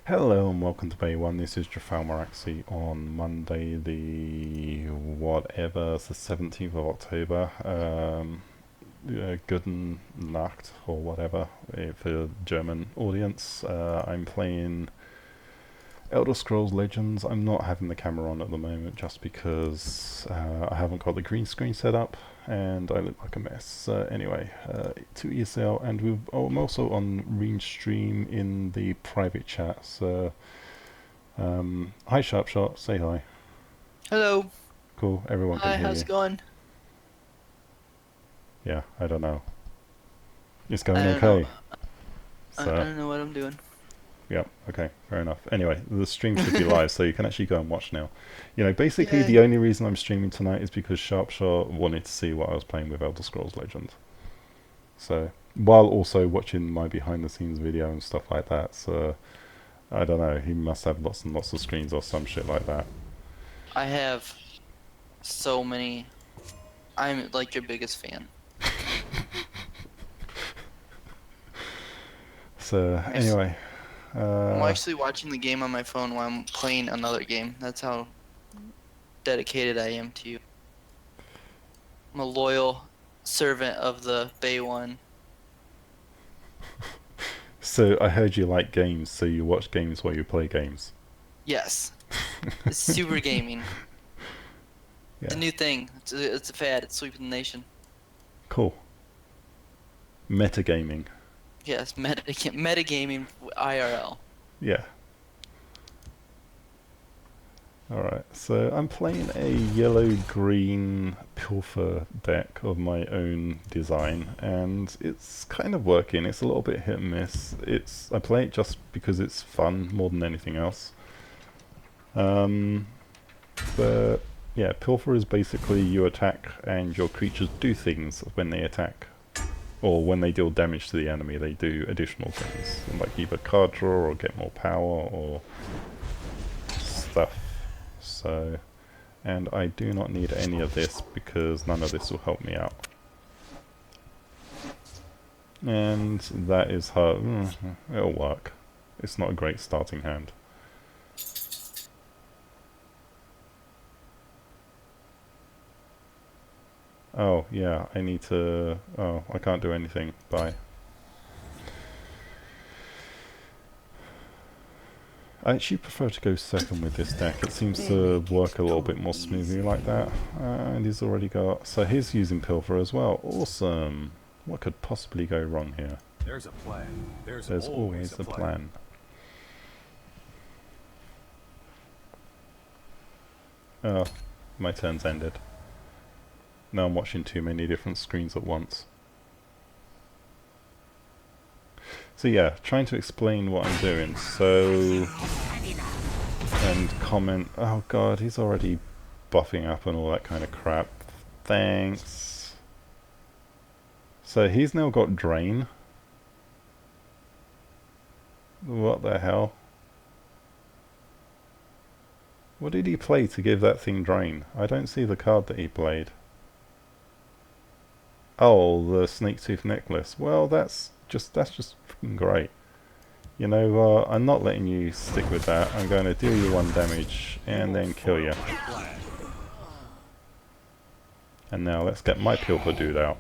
Hello and welcome to Bay 1. This is Drafell on Monday the whatever, it's the 17th of October. Guten Nacht or whatever for the German audience. I'm playing Elder Scrolls Legends. I'm not having the camera on at the moment just because I haven't got the green screen set up and I look like a mess. Anyway, to ESL, and I'm also on Restream in the private chat. So, hi Sharpshot, say hi. Hello. Cool, everyone can Hi, hear how's you. it going? Yeah, I don't know. It's I going don't know. okay. I So, don't know what I'm doing. yeah, okay, fair enough. Anyway, the stream should be live, so you can actually go and watch now. You know, basically Yay. the only reason I'm streaming tonight is because Sharpshot wanted to see what I was playing with Elder Scrolls Legends. So, while also watching my behind the scenes video and stuff like that, so I don't know, he must have lots and lots of screens or some shit like that. I have so many. I'm like your biggest fan. So, I'm actually, anyway, I'm actually watching the game on my phone while I'm playing another game. That's how dedicated I am to you. I'm a loyal servant of the Bay One. so I heard you like games, so you watch games while you play games. Yes. It's super gaming. It's Yeah, a new thing. It's a fad. It's sweeping the nation. cool. Metagaming. Yes, metagaming IRL. Yeah. Alright, so I'm playing a yellow-green Pilfer deck of my own design, and it's kind of working. It's a little bit hit and miss. I play it just because it's fun more than anything else. But yeah, Pilfer is basically you attack and your creatures do things when they attack. Or when they deal damage to the enemy, they do additional things, like either card draw or get more power or stuff. So, and I do not need any of this because none of this will help me out. And that is hard. It'll work. It's not a great starting hand. Oh, yeah, I need to... Oh, I can't do anything. Bye. I actually prefer to go second with this deck. It seems to work a little bit more smoothly like that. And he's already got... So he's using Pilfer as well. Awesome. What could possibly go wrong here? There's a plan. There's always a plan. Oh, my turn's ended. Now I'm watching too many different screens at once. So yeah, trying to explain what I'm doing. So... And comment... Oh god, he's already buffing up and all that kind of crap. Thanks. So he's now got Drain. What the hell? What did he play to give that thing Drain? I don't see the card that he played. Oh, the Snake Tooth Necklace. Well, that's just freaking great. You know what? I'm not letting you stick with that. I'm going to deal you 1 damage and then kill you. And now let's get my Pilfer dude out.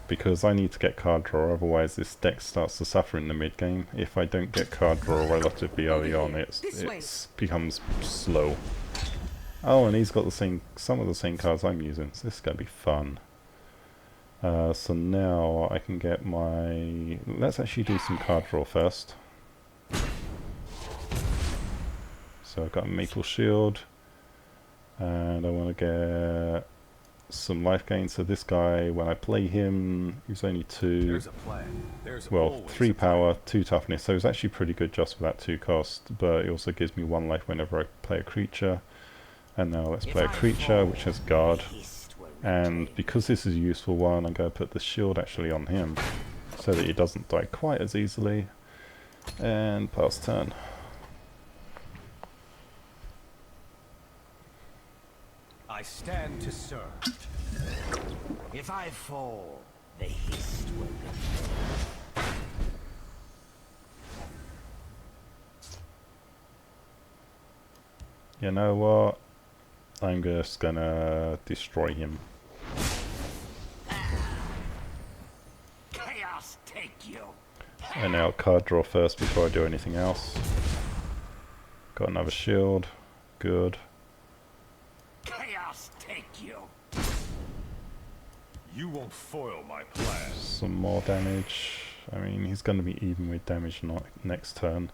Because I need to get card draw, otherwise this deck starts to suffer in the mid game. If I don't get card draw relatively early on, it becomes slow. Oh, and he's got some of the same cards I'm using, so this is going to be fun. So now I can get my... Let's actually do some card draw first. So I've got a Maple Shield, and I want to get some life gain. So this guy, when I play him, he's only 2... well, 3 power, 2 toughness, so it's actually pretty good just for that 2 cost, but it also gives me 1 life whenever I play a creature. And now let's play a creature which has guard. And because this is a useful one, I'm going to put the shield actually on him so that he doesn't die quite as easily. And pass turn. I stand to serve. If I fall, the haste will be. You know what? I'm just gonna destroy him. Chaos take you. And now card draw first before I do anything else. Got another shield. Good. Chaos take you. You won't foil my plan. Some more damage. I mean, he's going to be even with damage next turn.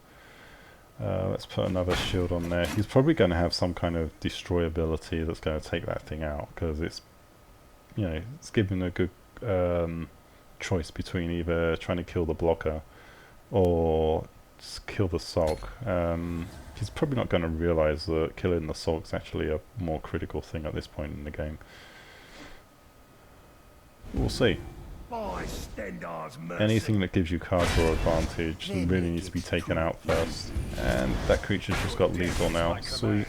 Let's put another shield on there. He's probably going to have some kind of destroy ability that's going to take that thing out, because it's, you know, it's giving a good choice between either trying to kill the blocker or just kill the sulk. He's probably not going to realize that killing the sulk is actually a more critical thing at this point in the game. We'll see. By Stendar's mercy. Anything that gives you card draw advantage really needs to be taken out first. And that creature's just got lethal now. Sweet.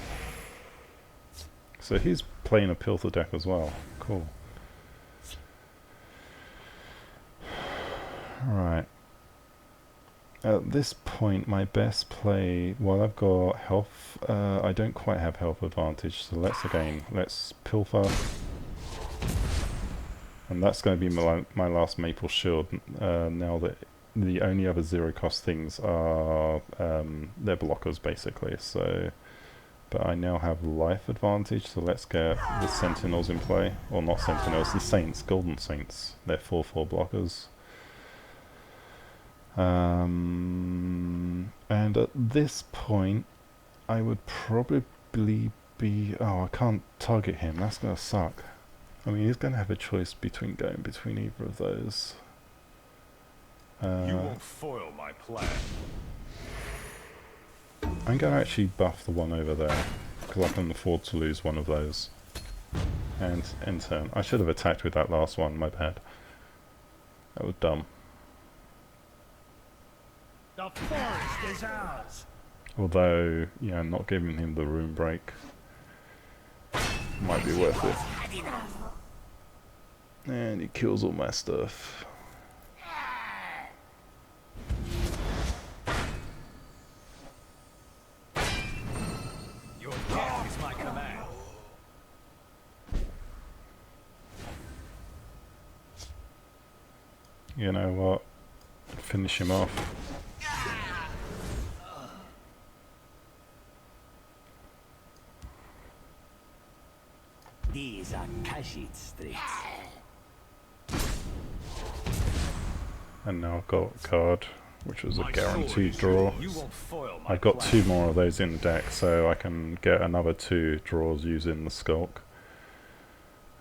So he's playing a Pilfer deck as well. Cool. Right. At this point, my best play, well, I've got health. I don't quite have health advantage, so let's Pilfer. And that's going to be my last Maple Shield, now that the only other zero cost things are they're blockers basically. So, but I now have life advantage, so let's get the Sentinels in play. Or not Sentinels, the Saints, Golden Saints. They're 4/4 blockers. And at this point, I would probably be... Oh, I can't target him, that's going to suck. I mean, he's going to have a choice between going between either of those. You won't foil my plan. I'm going to actually buff the one over there, because I can afford to lose one of those. And end turn. I should have attacked with that last one, my bad. That was dumb. The forest is ours. Although, yeah, not giving him the room break might be worth it. And he kills all my stuff. Your death is my command. You know what? Finish him off. These are Kashid streets. And now I've got a card, which was a My guaranteed sword is draw. you won't foil my I've got plan. 2 more of those in the deck, so I can get another 2 draws using the Skulk.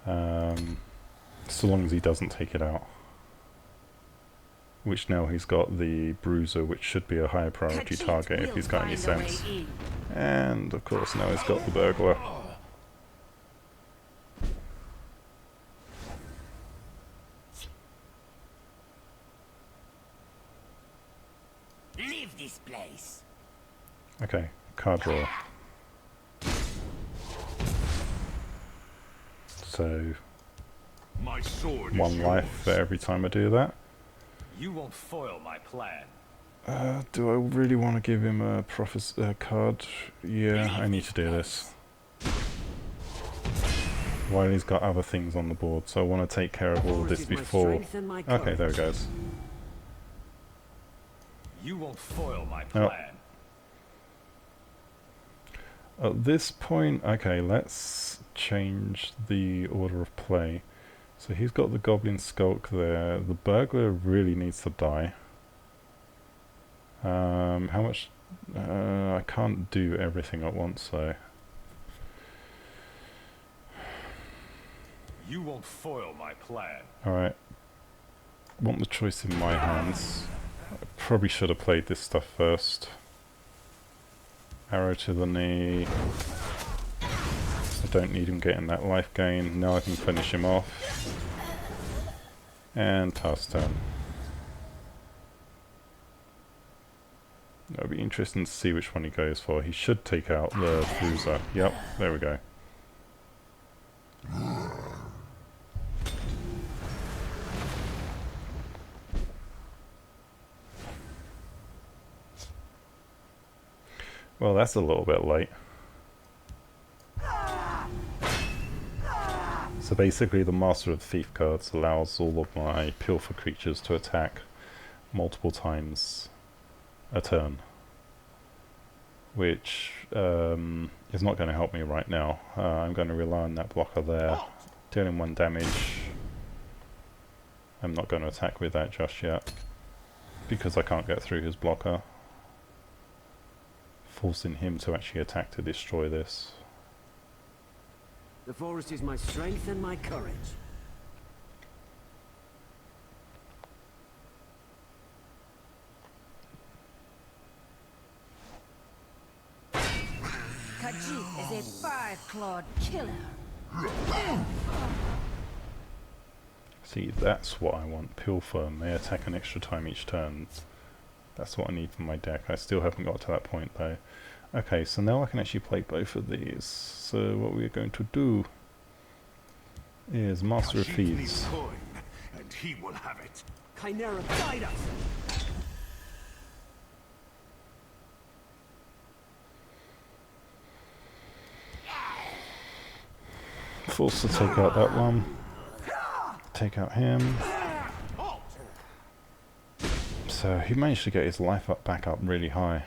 So long as he doesn't take it out. Which now he's got the Bruiser, which should be a higher priority target if he's got any sense. And of course now he's got the Burglar. Leave this place. Okay, card draw. So, My sword 1 is life for yours. every time I do that. You won't foil my plan. Do I really want to give him a card? Yeah, I need to do this. While he's got other things on the board, so I want to take care of all of this before... Okay, there it goes. You won't foil my Oh. plan. At this point, okay, let's change the order of play. So he's got the Goblin Skulk there. The Burglar really needs to die. How much... I can't do everything at once, so... You won't foil my plan. Alright. Want the choice in my hands. I probably should have played this stuff first. Arrow to the knee. I don't need him getting that life gain. Now I can finish him off. And pass turn. It'll be interesting to see which one he goes for. He should take out the Bruiser. Yep, there we go. Well, that's a little bit late. So basically the Master of the Thief cards allows all of my Pilfer creatures to attack multiple times a turn, which is not going to help me right now. I'm going to rely on that blocker there, dealing 1 damage. I'm not going to attack with that just yet, because I can't get through his blocker, forcing him to actually attack to destroy this. The forest is my strength and my courage. Khajiit is a 5-clawed killer. See, that's what I want. Pilfer may attack an extra time each turn. That's what I need for my deck. I still haven't got to that point though. Okay, so now I can actually play both of these. So what we're going to do is Master of Thieves. Coin, and he will have it. Chimera, guide us! Forced to take out that one. Take out him. So he managed to get his life back up really high.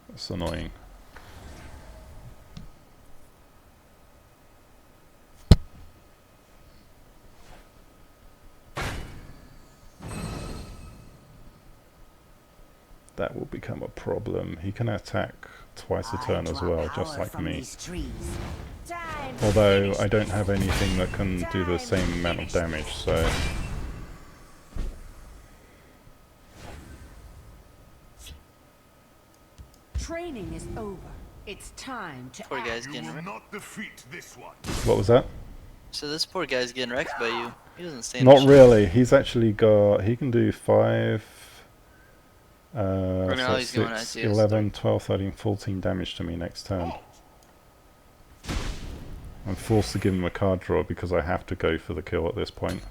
That's annoying. That will become a problem. He can attack twice a turn as well, just like me. Although I don't have anything that can do the same amount of damage, so... Training is over. It's time to Poor act. guy's You getting will wrecked. not defeat this one. What was that? So this poor guy's getting wrecked by you. He doesn't stand a Not chance. really. He's actually got... He can do 5... now so he's going 6, ICS 11, 12, 13, 14 damage to me next turn. I'm forced to give him a card draw because I have to go for the kill at this point.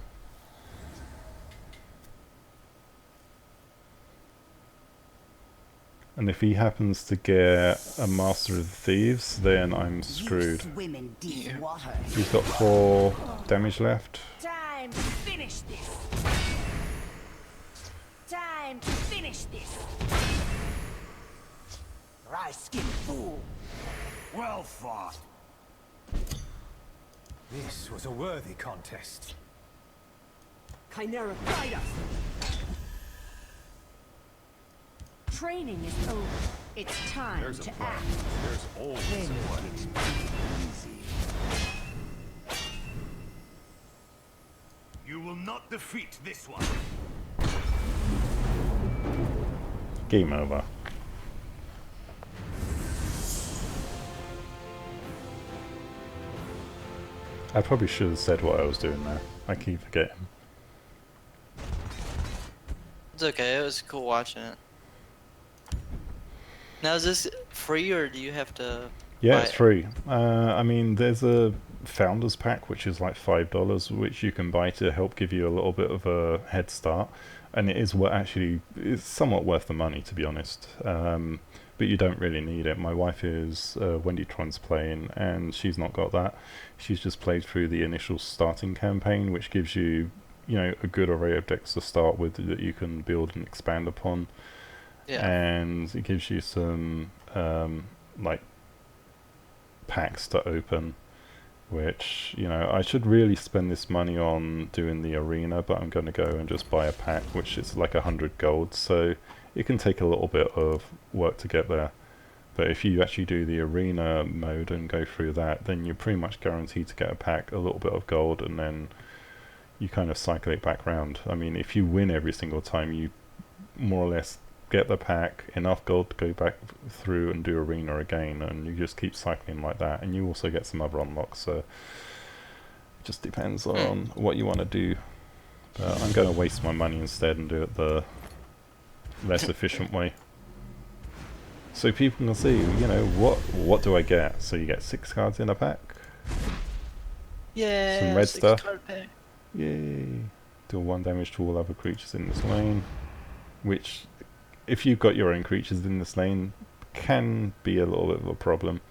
And if he happens to get a Master of the Thieves, then I'm screwed. Swim in deep water. He's got 4 damage left. Time to finish this. Time to finish this. Dry-skinned fool. Well fought. This was a worthy contest. Chimera, guide us! Training is over. It's time There's a to plan. act. There's always a plan. You will not defeat this one. Game over. I probably should have said what I was doing there. I keep forgetting. It's okay. It was cool watching it. Now is this free or do you have to? Yeah, buy it's it? free. I mean, there's a Founders Pack, which is like $5, which you can buy to help give you a little bit of a head start. And it is what actually is somewhat worth the money, to be honest. But you don't really need it. My wife is Wendytron's playing, and she's not got that. She's just played through the initial starting campaign, which gives you, a good array of decks to start with that you can build and expand upon. Yeah. And it gives you some like packs to open, which I should really spend this money on doing the arena, but I'm going to go and just buy a pack which is like 100 gold, so it can take a little bit of work to get there. But if you actually do the arena mode and go through that, then you're pretty much guaranteed to get a pack, a little bit of gold, and then you kind of cycle it back round. I mean, if you win every single time, you more or less get the pack, enough gold to go back through and do arena again, and you just keep cycling like that, and you also get some other unlocks, so it just depends on what you want to do. But I'm going to waste my money instead and do it the less efficient way, so people can see what do I get. So you get 6 cards in a pack. Yeah. Some red 6 stuff. card pack. Yay. Deal 1 damage to all other creatures in this lane, which, if you've got your own creatures in this lane, can be a little bit of a problem.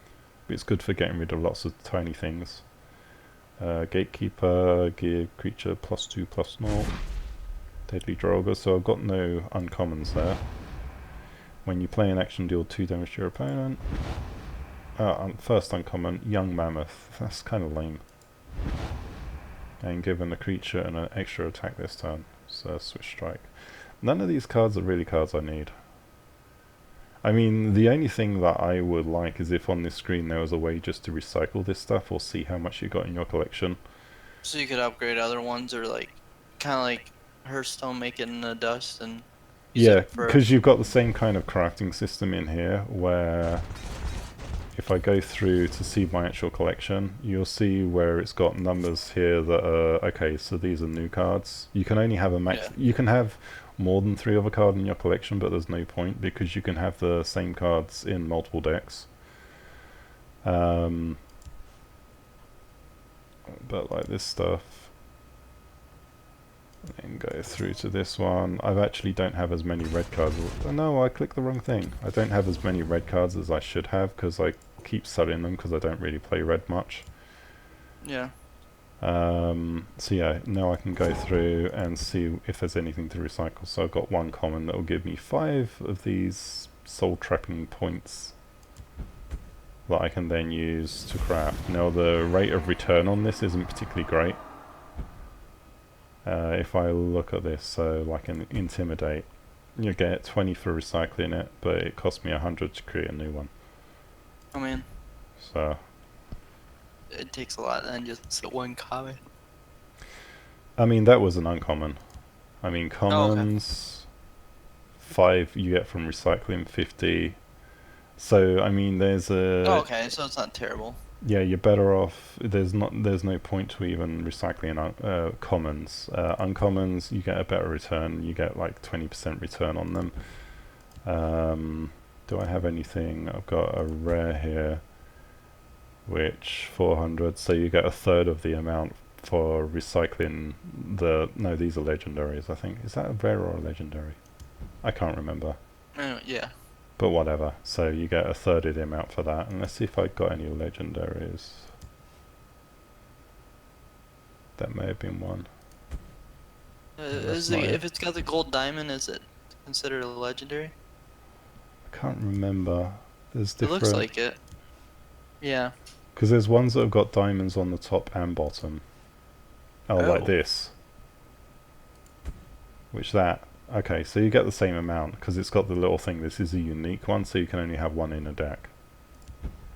But it's good for getting rid of lots of tiny things. Gatekeeper, Gear Creature +2/+0, Deadly Droga, so I've got no uncommons there. When you play an action, deal 2 damage to your opponent. First uncommon, Young Mammoth. That's kind of lame. And given a creature and an extra attack this turn, so Switch Strike. None of these cards are really cards I need. I mean, the only thing that I would like is if on this screen there was a way just to recycle this stuff or see how much you got in your collection. So you could upgrade other ones, or like, kind of like Hearthstone, make it in the dust and use Yeah, it for... because you've got the same kind of crafting system in here where if I go through to see my actual collection, you'll see where it's got numbers here that are, okay, so these are new cards. You can only have a max, you can have more than 3 of a card in your collection, but there's no point because you can have the same cards in multiple decks. But like this stuff, and go through to this one. I actually don't have as many red cards. Oh, no, I clicked the wrong thing. I don't have as many red cards as I should have because I keep selling them because I don't really play red much. Yeah. So yeah, now I can go through and see if there's anything to recycle. So I've got one common that will give me 5 of these soul trapping points that I can then use to craft. Now the rate of return on this isn't particularly great. If I look at this, so like an Intimidate, you get 20 for recycling it, but it cost me 100 to create a new one. I mean, So it takes a lot than just one copy. I mean, that was an uncommon. I mean, commons, 5 you get from recycling, 50. So, I mean, there's a... Oh, okay, so it's not terrible. Yeah, you're better off. There's no point to even recycling commons. Uncommons, you get a better return. You get like 20% return on them. Do I have anything? I've got a rare here, which 400. So you get a third of the amount for recycling the... No, these are legendaries, I think. Is that a rare or a legendary? I can't remember. Yeah. But whatever, so you get a third of the amount for that. And let's see if I got any legendaries. That may have been one. If it's got the gold diamond, is it considered a legendary? I can't remember. There's It different... looks like it. Yeah. Because there's ones that have got diamonds on the top and bottom. Oh, like Oh. this. Which that... Okay, so you get the same amount, because it's got the little thing, this is a unique one, so you can only have one in a deck.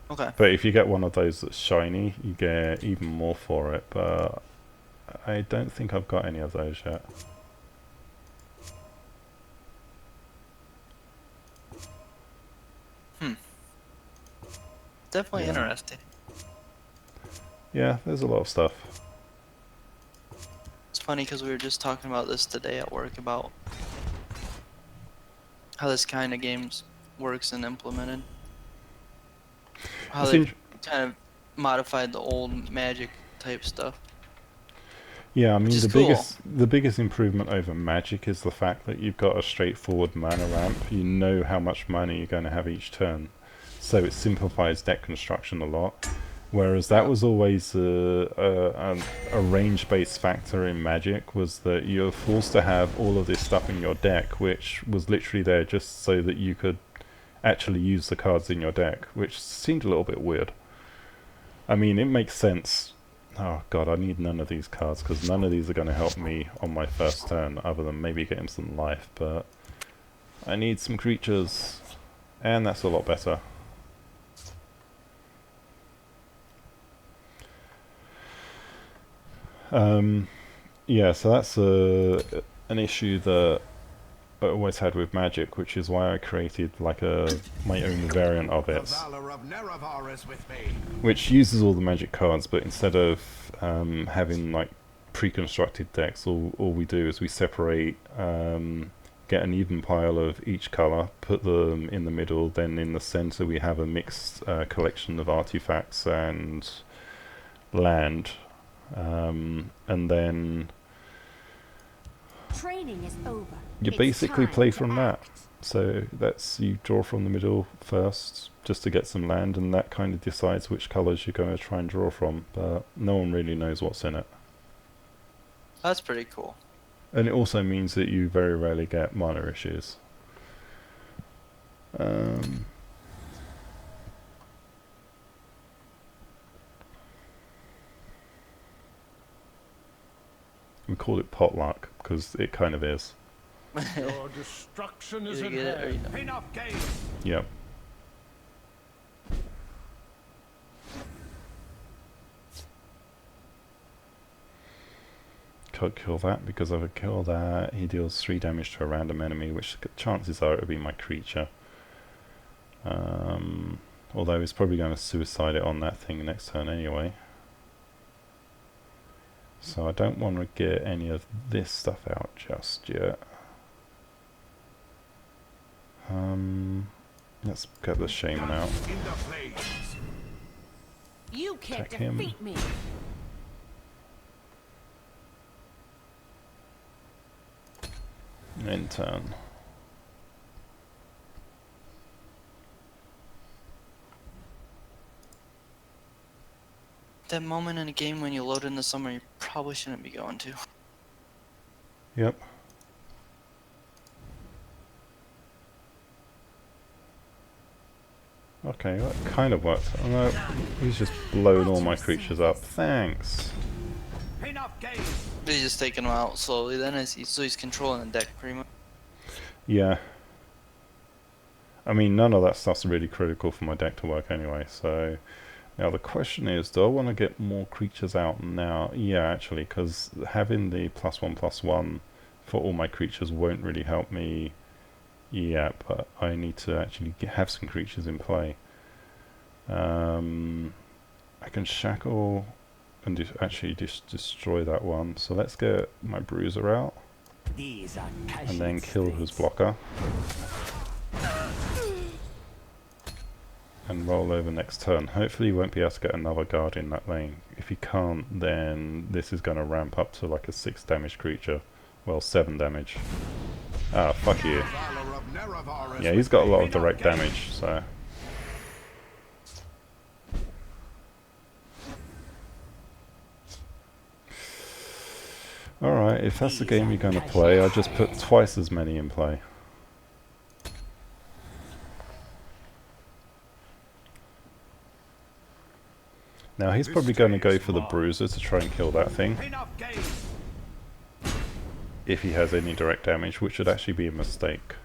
Okay. But if you get one of those that's shiny, you get even more for it, but I don't think I've got any of those yet. Definitely Yeah. interesting. Yeah, there's a lot of stuff. It's funny because we were just talking about this today at work about how this kind of games works and implemented. How It's they int- kind of modified the old Magic type stuff. Yeah, I mean is the biggest improvement over Magic is the fact that you've got a straightforward mana ramp. You know how much mana you're going to have each turn, so it simplifies deck construction a lot. Whereas that was always a range-based factor in Magic, was that you're forced to have all of this stuff in your deck, which was literally there just so that you could actually use the cards in your deck, which seemed a little bit weird. I mean, it makes sense. Oh god, I need none of these cards, because none of these are going to help me on my first turn, other than maybe getting some life, but I need some creatures, and that's a lot better. Yeah, so that's an issue that I always had with Magic, which is why I created like my own variant of it, which uses all the Magic cards, but instead of having like pre-constructed decks, all we do is we separate, get an even pile of each color, put them in the middle, then in the center we have a mixed collection of artifacts and land. And then Training is over. You It's basically time play to from that. act. So that's, you draw from the middle first just to get some land, and that kind of decides which colours you're going to try and draw from, but no one really knows what's in it. That's pretty cool. And it also means that you very rarely get minor issues. We call it potluck because it kind of is. Your destruction is Either at get it or you hand. don't. Enough game. Yep. Can't kill that because if I kill that, he deals 3 damage to a random enemy, which chances are it'll be my creature. Although he's probably going to suicide it on that thing next turn anyway. So I don't want to get any of this stuff out just yet. Let's get the shaman out. In the flames. You can't Attack him. defeat me. End turn. That moment in a game when you load into somewhere you probably shouldn't be going to. Yep. Okay, that kind of worked. Oh no, he's just blown all my creatures up. Thanks. Enough game. He's just taking them out slowly then, so he's controlling the deck pretty much. Yeah. I mean, none of that stuff's really critical for my deck to work anyway, so... Now the question is, do I want to get more creatures out now? Yeah, actually, because having the +1/+1 for all my creatures won't really help me yet, but I need to actually have some creatures in play. I can shackle and actually just destroy that one, so let's get my bruiser out These are and then kill his blocker. And roll over next turn. Hopefully he won't be able to get another guard in that lane. If he can't, then this is going to ramp up to like a 6 damage creature. Well, 7 damage. Ah, fuck you. Yeah, he's got a lot of direct damage, so... Alright, if that's the game you're going to play, I'll just put twice as many in play. Now he's probably going to go for the bruiser to try and kill that thing. If he has any direct damage, which would actually be a mistake.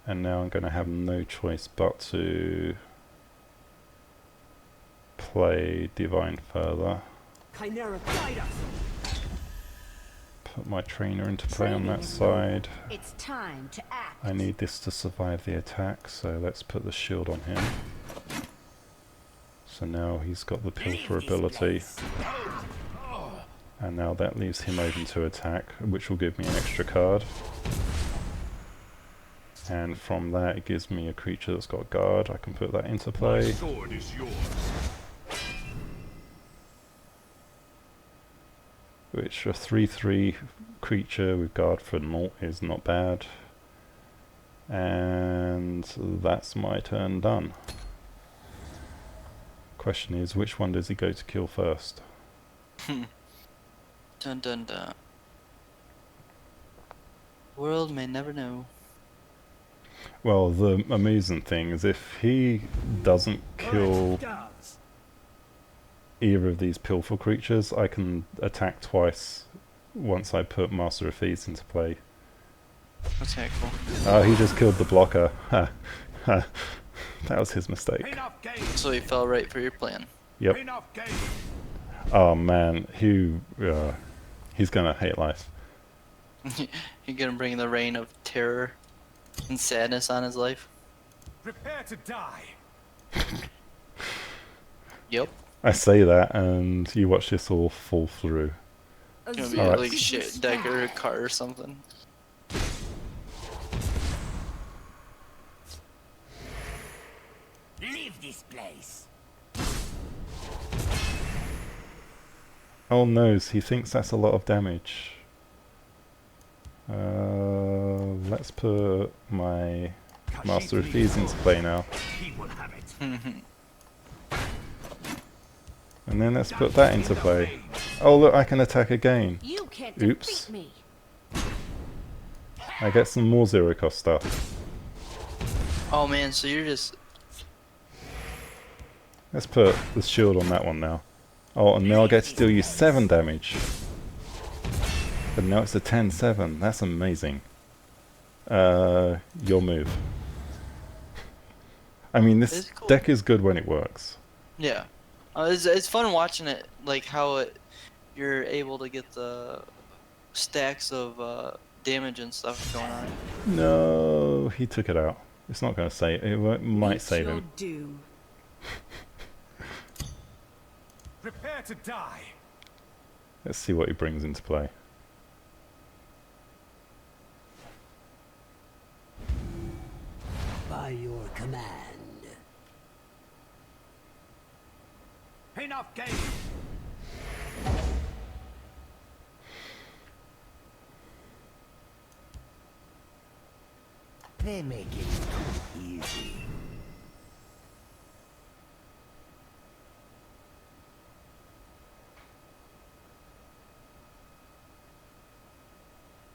And now I'm going to have no choice but to play Divine Further. Chimera, guide us. Put my trainer into play on that side. It's time to act. I need this to survive the attack, so let's put the shield on him. So now he's got the Pilfer ability. And now that leaves him open to attack, which will give me an extra card. And from that it gives me a creature that's got guard. I can put that into play. Sword is yours. Which a 3/3 creature with guard for 0 is not bad. And that's my turn done. Question is, which one does he go to kill first? Dun dun dun. World may never know. Well, the amazing thing is if he doesn't kill either of these Pilfer creatures, I can attack twice once I put Master of Thieves into play. That's kinda cool. Oh, he just killed the blocker. Ha. Ha. That was his mistake. So he fell right for your plan. Yep. Oh man, he's gonna hate life. You're gonna bring the reign of terror and sadness on his life. Prepare to die. Yep. I say that, and you watch this all fall through. It's gonna be Alright. like shit deck or a card or something. Leave this place. Oh no, he thinks that's a lot of damage. Let's put my Master of Thieves into play now. He will have it. And then let's put that into play. Oh look, I can attack again. You can't Oops. defeat me. I get some more zero cost stuff. Oh man, so you're just... Let's put the shield on that one now. Oh, and now I get to deal you 7 damage. But now it's a 10-7. That's amazing. Your move. I mean, this It's cool. deck is good when it works. Yeah. It's fun watching it, like how you're able to get the stacks of damage and stuff going on. No, he took it out. It's not going to save. It might Meet save your him. doom. Prepare to die. Let's see what he brings into play. By your command. Enough game. They make it too easy.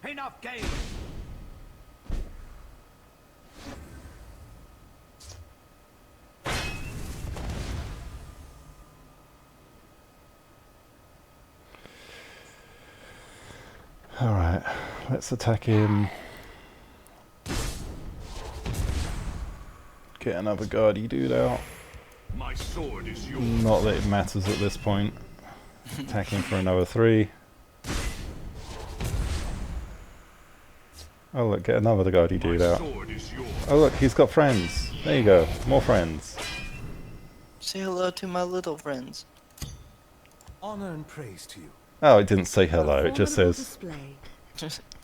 Enough game. Alright, let's attack him. Get another guardy dude out. My sword is yours. Not that it matters at this point. Attack him for another 3. Oh look, get another guardy dude My out. sword is yours. Oh look, he's got friends. There you go, more friends. Say hello to my little friends. Honor and praise to you. Oh, it didn't say hello, A it just formidable says, display.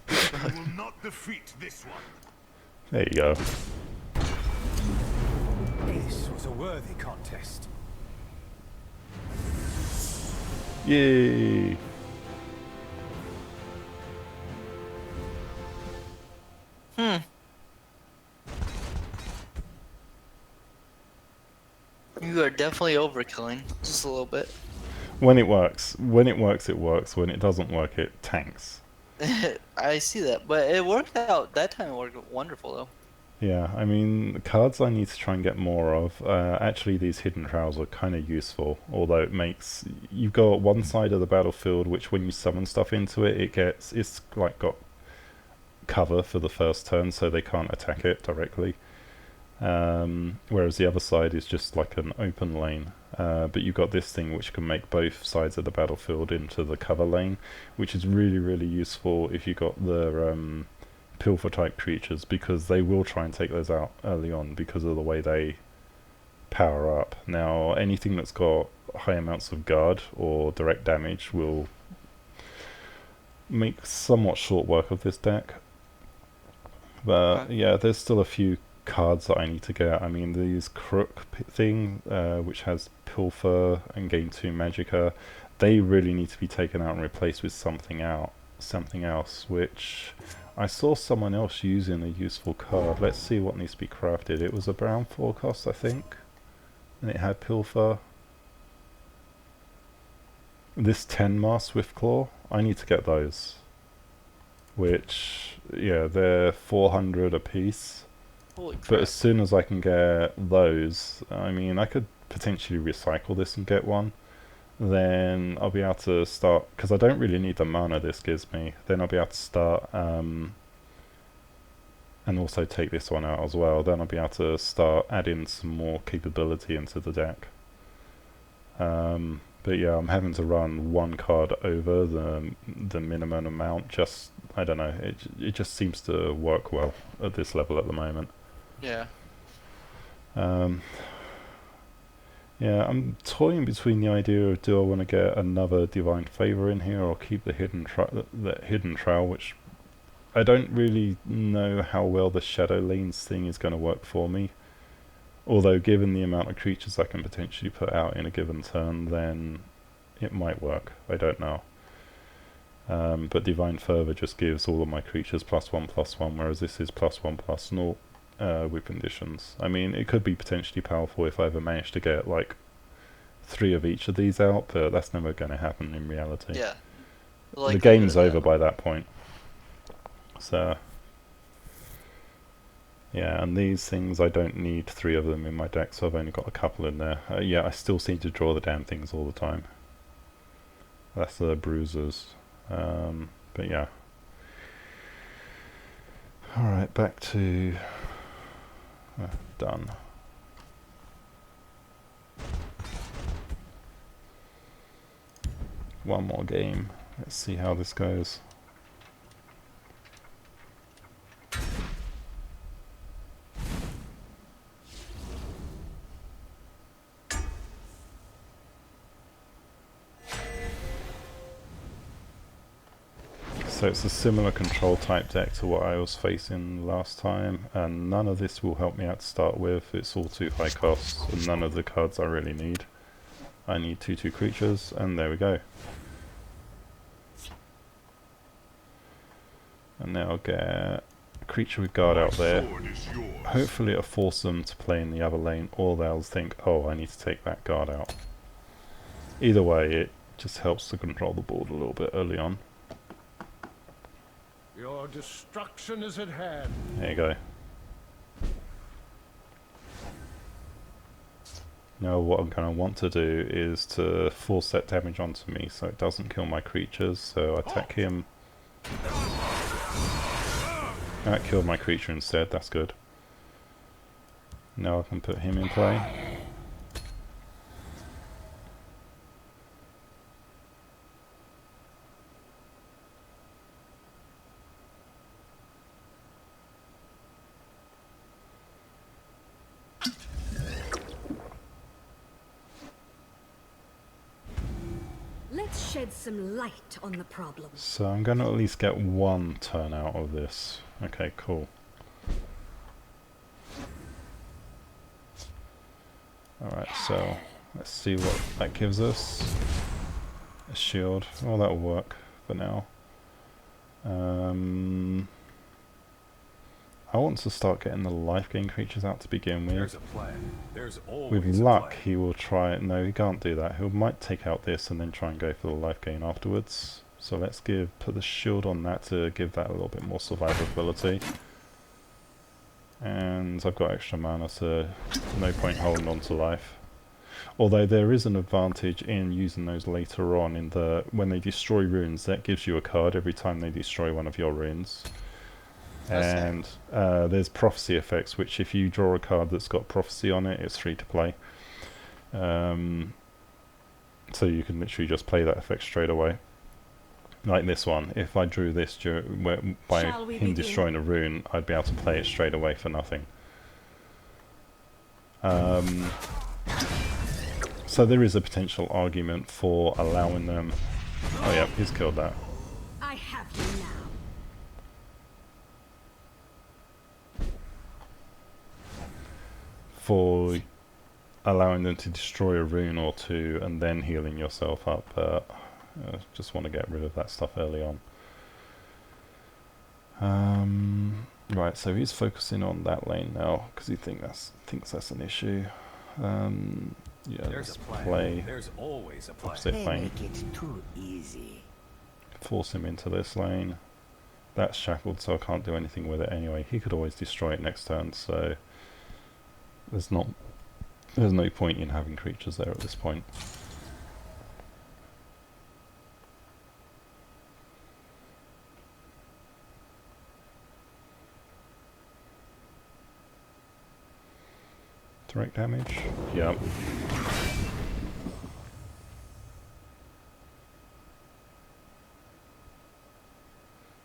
You will not defeat this one. there you go. This was a worthy contest. Yay! You are definitely overkilling, just a little bit. When it works. When it works, it works. When it doesn't work, it tanks. I see that, but it worked out. That time it worked wonderful though. Yeah, I mean, the cards I need to try and get more of. Actually, these hidden trials are kind of useful, although it makes... You've got one side of the battlefield, which when you summon stuff into it, it's like got cover for the first turn, so they can't attack it directly. Whereas the other side is just like an open lane. But you've got this thing which can make both sides of the battlefield into the cover lane, which is really, really useful if you got the pilfer type creatures, because they will try and take those out early on because of the way they power up. Now, anything that's got high amounts of guard or direct damage will make somewhat short work of this deck. But yeah, there's still a few cards that I need to get. I mean, these crook thing, which has pilfer and gain 2 magicka, they really need to be taken out and replaced with something else, which I saw someone else using a useful card. Let's see what needs to be crafted. It was a brown 4 cost, I think, and it had pilfer. This 10 mass Swiftclaw, I need to get those, which, yeah, they're 400 a piece. Holy But crap. as soon as I can get those, I mean, I could potentially recycle this and get one. Then I'll be able to start, because I don't really need the mana this gives me. Then I'll be able to start, and also take this one out as well. Then I'll be able to start adding some more capability into the deck. But yeah, I'm having to run one card over the minimum amount. Just, I don't know, it just seems to work well at this level at the moment. Yeah. Yeah, I'm toying between the idea of, do I want to get another Divine Favor in here or keep the hidden trial, which I don't really know how well the Shadow Lanes thing is going to work for me. Although given the amount of creatures I can potentially put out in a given turn, then It might work, I don't know. But Divine Fervor just gives all of my creatures +1/+1, whereas this is +1/+0 with conditions. I mean, it could be potentially powerful if I ever managed to get like 3 of each of these out, but that's never going to happen in reality. Yeah. The game's over by that point. So, yeah, and these things, I don't need 3 of them in my deck, so I've only got a couple in there. Yeah, I still seem to draw the damn things all the time. That's the bruisers. But yeah. Alright, back to... done. One more game. Let's see how this goes. So it's a similar control type deck to what I was facing last time, and none of this will help me out to start with. It's all too high cost, and none of the cards I really need. I need 2/2 creatures, and there we go. And now I'll get a creature with guard out there. Hopefully it'll force them to play in the other lane, or they'll think, oh, I need to take that guard out. Either way, it just helps to control the board a little bit early on. Your destruction is at hand. There you go. Now what I'm going to want to do is to force that damage onto me so it doesn't kill my creatures, so I attack him. That killed my creature instead, that's good. Now I can put him in play. Let's shed some light on the problem. So I'm going to at least get 1 turn out of this. Okay, cool. Alright, so let's see what that gives us. A shield. Well, that'll work for now. I want to start getting the life gain creatures out to begin with. There's a plan. There's always With a luck, plan. he will try... No, he can't do that. He might take out this and then try and go for the life gain afterwards. So let's put the shield on that to give that a little bit more survivability. And I've got extra mana, so no point holding on to life. Although there is an advantage in using those later on in the... When they destroy runes, that gives you a card every time they destroy one of your runes. And there's prophecy effects, which if you draw a card that's got prophecy on it, it's free to play. So you can literally just play that effect straight away. Like this one, if I drew this by him destroying a rune, I'd be able to play it straight away for nothing. So there is a potential argument for allowing them... Oh yeah, he's killed that. I have you now. For allowing them to destroy a rune or 2 and then healing yourself up. Just want to get rid of that stuff early on. Right, so he's focusing on that lane now because he thinks that's an issue. Yeah, let's play. There's always a plan. Opposite lane. Make it too easy. Force him into this lane. That's shackled, so I can't do anything with it anyway. He could always destroy it next turn, so there's no point in having creatures there at this point. Direct damage? Yeah.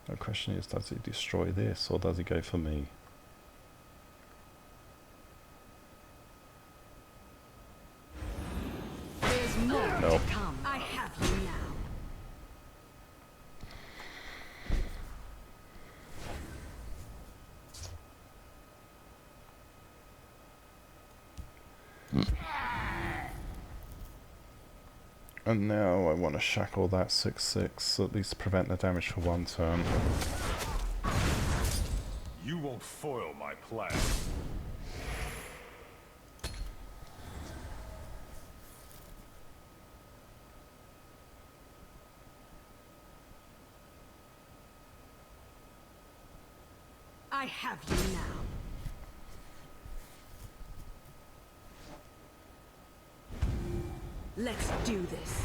The question is, does he destroy this or does he go for me? There's more No. to come. I have you now. And now I want to shackle that 6-6, at least prevent the damage for one turn. You won't foil my plan. I have you now. Let's do this.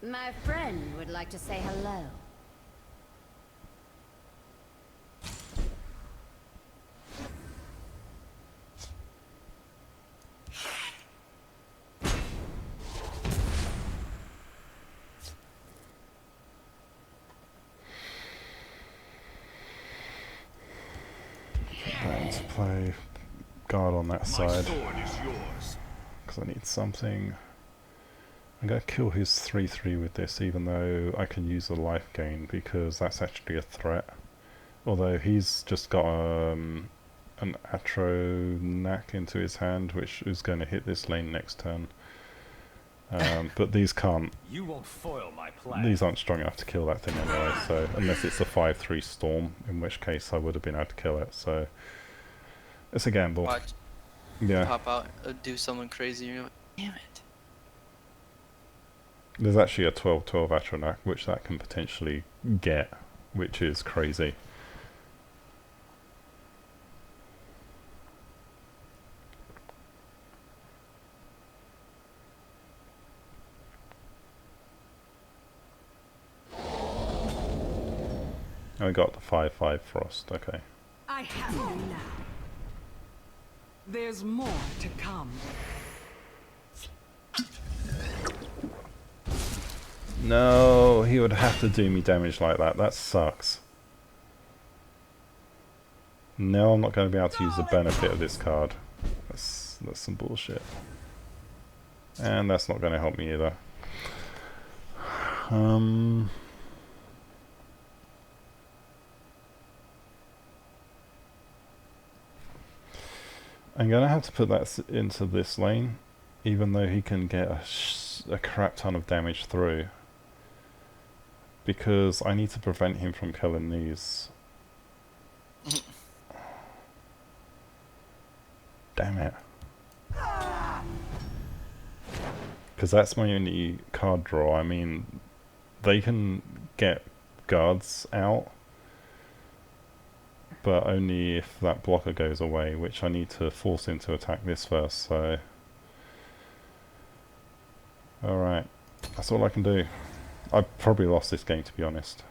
My friend would like to say hello. Going to play guard on that My side sword is yours. because I need something. I'm going to kill his 3-3 with this, even though I can use the life gain because that's actually a threat. Although he's just got an ASRock into his hand, which is going to hit this lane next turn. But these can't. You won't foil my plan. These aren't strong enough to kill that thing anyway. So unless it's a 5-3 storm, in which case I would have been able to kill it. So it's a gamble. Watch. Yeah. Pop out, do something crazy. You're like, damn it. There's actually a 12-12 ASRock, which that can potentially get, which is crazy. I got the 5-5 frost, okay. I have you now. There's more to come. No, he would have to do me damage like that. That sucks. No, I'm not going to be able to use the benefit of this card. That's some bullshit. And that's not going to help me either. I'm going to have to put that into this lane, even though he can get a crap ton of damage through. Because I need to prevent him from killing these. Damn it. Because that's my only card draw. I mean, they can get guards out, but only if that blocker goes away, which I need to force him to attack this first, so... Alright, that's all I can do. I probably lost this game, to be honest.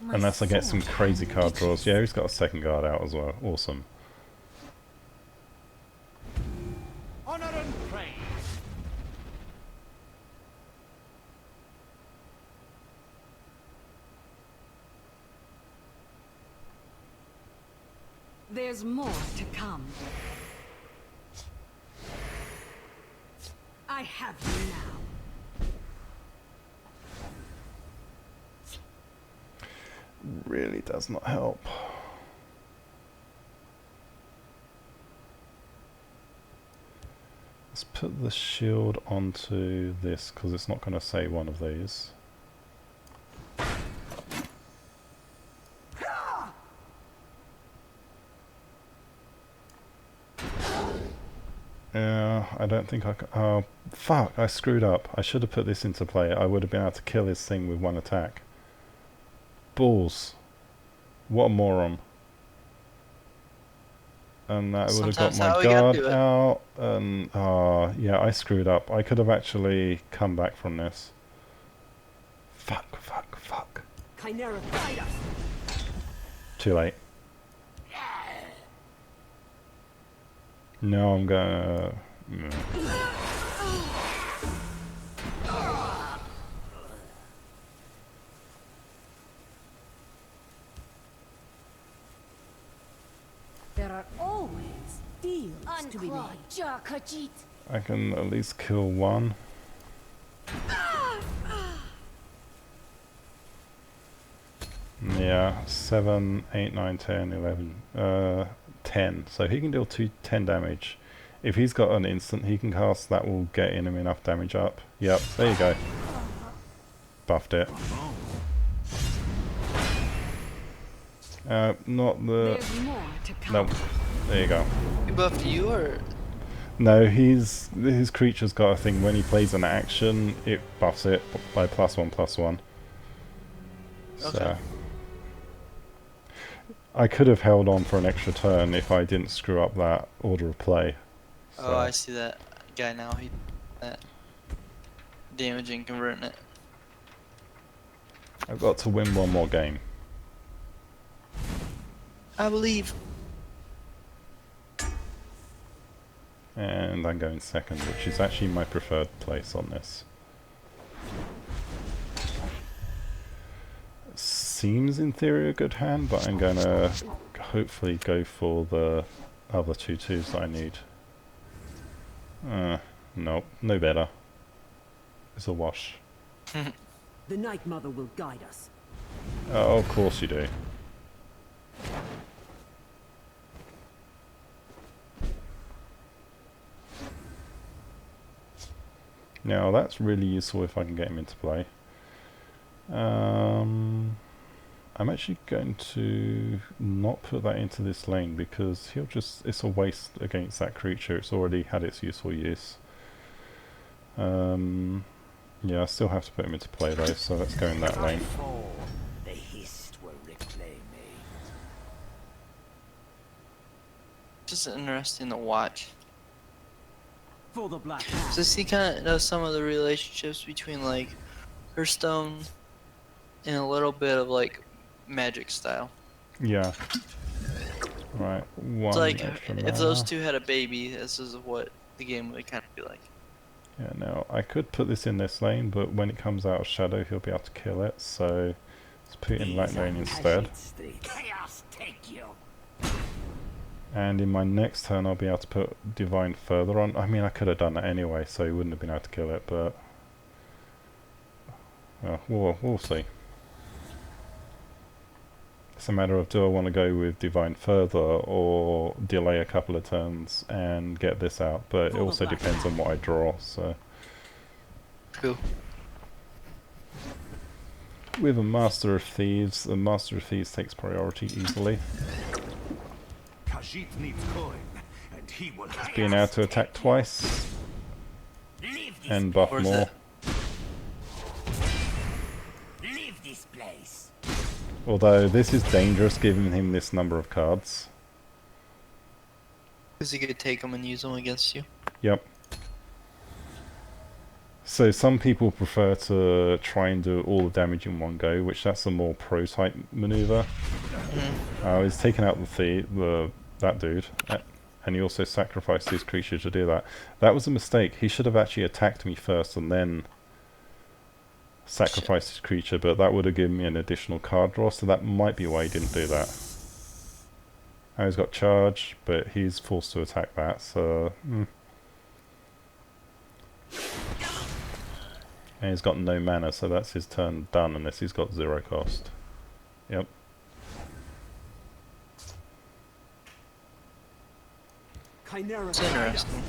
Unless I get some crazy card draws. Yeah, he's got a second guard out as well. Awesome. Honor and praise. There's more to come. I have you now. Really does not help. Let's put the shield onto this, because it's not going to say one of these. Yeah, I don't think I can... Oh, fuck, I screwed up. I should have put this into play. I would have been able to kill his thing with one attack. Balls. What a moron. And that would have got my guard out. And, yeah, I screwed up. I could have actually come back from this. Fuck, fuck, fuck. Chimera, guide us. Too late. No, I'm gonna... There are always deals to be made. I can at least kill one. Yeah, 7, 8, 9, 10, 11. 10, so he can deal 10 damage. If he's got an instant he can cast, that will get him enough damage up. Yep, there you go. Buffed it. Not the... There's more to come. Nope. There you go. He buffed you, or No, his creature's got a thing, when he plays an action, it buffs it by +1/+1. So... Okay. I could have held on for an extra turn if I didn't screw up that order of play. So. oh, I see that guy now. He that damaging converting it. I've got to win one more game. I believe. And I'm going second, which is actually my preferred place on this. Seems in theory a good hand, but I'm gonna hopefully go for the other 2/2s that I need. Nope, no better. It's a wash. The Night Mother will guide us. Oh, of course you do. Now that's really useful if I can get him into play. I'm actually going to not put that into this lane because he'll just... it's a waste against that creature. It's already had its useful use. Yeah, I still have to put him into play though, so let's go in that lane. The hist will reclaim me. Just interesting to watch. For the Black Hand. So he kind of knows some of the relationships between like Hearthstone and a little bit of like Magic style. Yeah. Right, one It's like extra if those mana. two had a baby, this is what the game would kind of be like. Yeah, now I could put this in this lane, but when it comes out of Shadow he'll be able to kill it, so let's put it in that lane instead. Chaos take you. And in my next turn I'll be able to put Divine further on. I mean, I could have done that anyway, so he wouldn't have been able to kill it, but... well, we'll see. It's a matter of, do I want to go with Divine further or delay a couple of turns and get this out, but it also depends on what I draw, so... Cool. With a Master of Thieves, the Master of Thieves takes priority easily. Khajiit needs coin, and he will have Being able to attack twice and buff Where's more. that? leave this place. Although this is dangerous giving him this number of cards. Because he could take them and use them against you. Yep. So some people prefer to try and do all the damage in one go, which that's a more pro-type maneuver. He's taken out that dude, and he also sacrificed his creature to do that. That was a mistake. He should have actually attacked me first and then sacrificed his creature, but that would have given me an additional card draw, so that might be why he didn't do that. Now he's got charge, but he's forced to attack that, so... And he's got no mana, so that's his turn done unless he's got 0 cost. Yep. Chimera. It's interesting.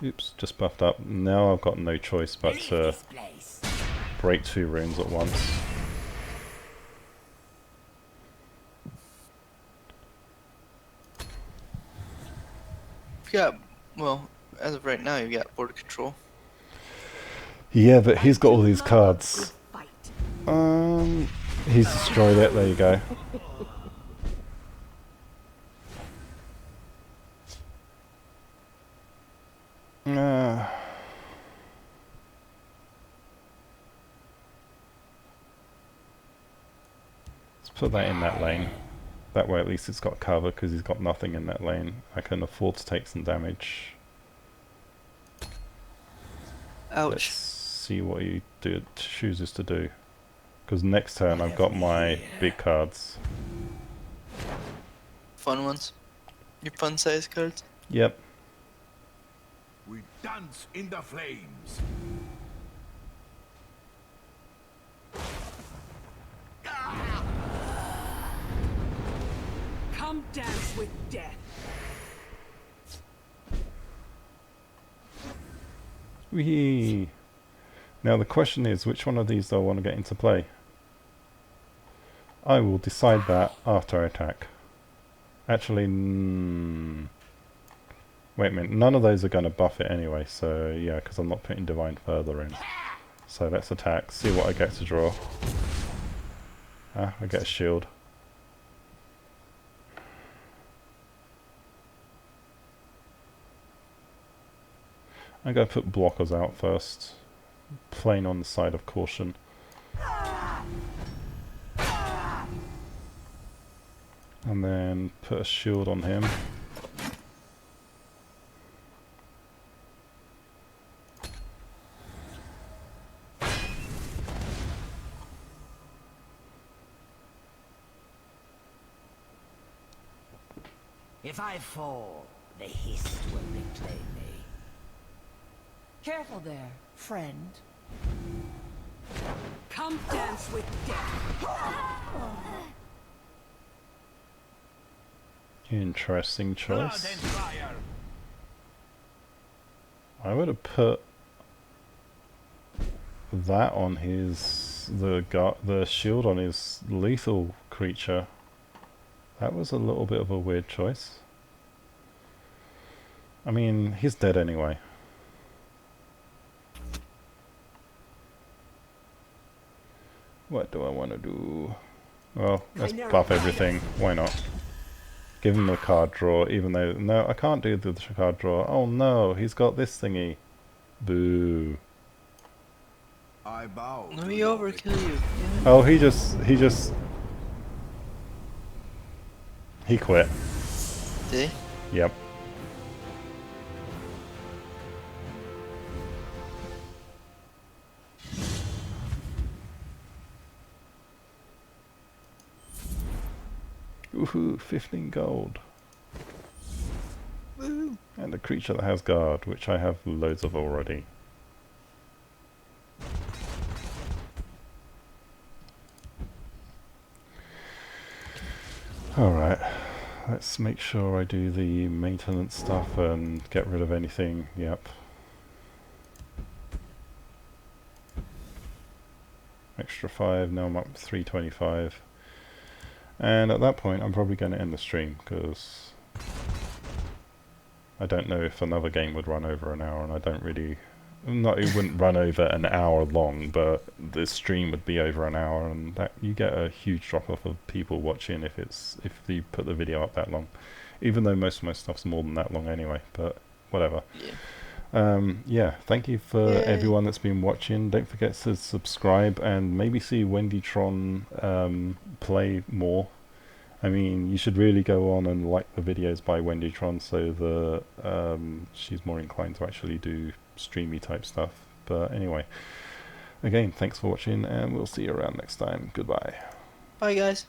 Oops, just buffed up. Now I've got no choice but to Place. break 2 runes at once. You got, well, as of right now, you got border control. Yeah, but he's got all these cards. Fight. He's destroyed it, there you go. Let's put that in that lane. That way at least it's got cover because he's got nothing in that lane. I can afford to take some damage. Ouch. Let's see what he chooses to do. Because next turn I've got my big cards. Fun ones. Your fun size cards. Yep. We dance in the flames. dance with death. Whee! Now the question is, which one of these do I want to get into play? I will decide that after I attack. Actually, wait a minute, none of those are going to buff it anyway, so yeah, because I'm not putting Divine further in. So let's attack, see what I get to draw. Ah, I get a shield. I'm going to put blockers out first, playing on the side of caution. And then put a shield on him. If I fall, the Hist will reclaim me. Careful there, friend. Come dance with death. Interesting Blood choice. and fire. I would have put that on his the shield on his lethal creature. That was a little bit of a weird choice. I mean, he's dead anyway. What do I want to do? Well, let's buff everything. Why not? Give him a card draw, even though... No, I can't do the card draw. Oh no, he's got this thingy. Boo. I bow. Let me overkill you. Oh, he quit. Did he? Yep. Woohoo, 15 gold. Woo. And a creature that has guard, which I have loads of already. Alright, let's make sure I do the maintenance stuff and get rid of anything. Yep. Extra 5, now I'm up to 325. And at that point I'm probably going to end the stream, because I don't know if another game would run over an hour, and I don't really... it wouldn't run over an hour long, but the stream would be over an hour, and that you get a huge drop off of people watching if you put the video up that long. Even though most of my stuff's more than that long anyway, but whatever. Yeah. Yeah, thank you for Yay. everyone that's been watching. Don't forget to subscribe and maybe see Wendytron play more. I mean, you should really go on and like the videos by Wendytron, so she's more inclined to actually do streamy type stuff. But anyway, again, thanks for watching, and we'll see you around next time. Goodbye. Bye, guys.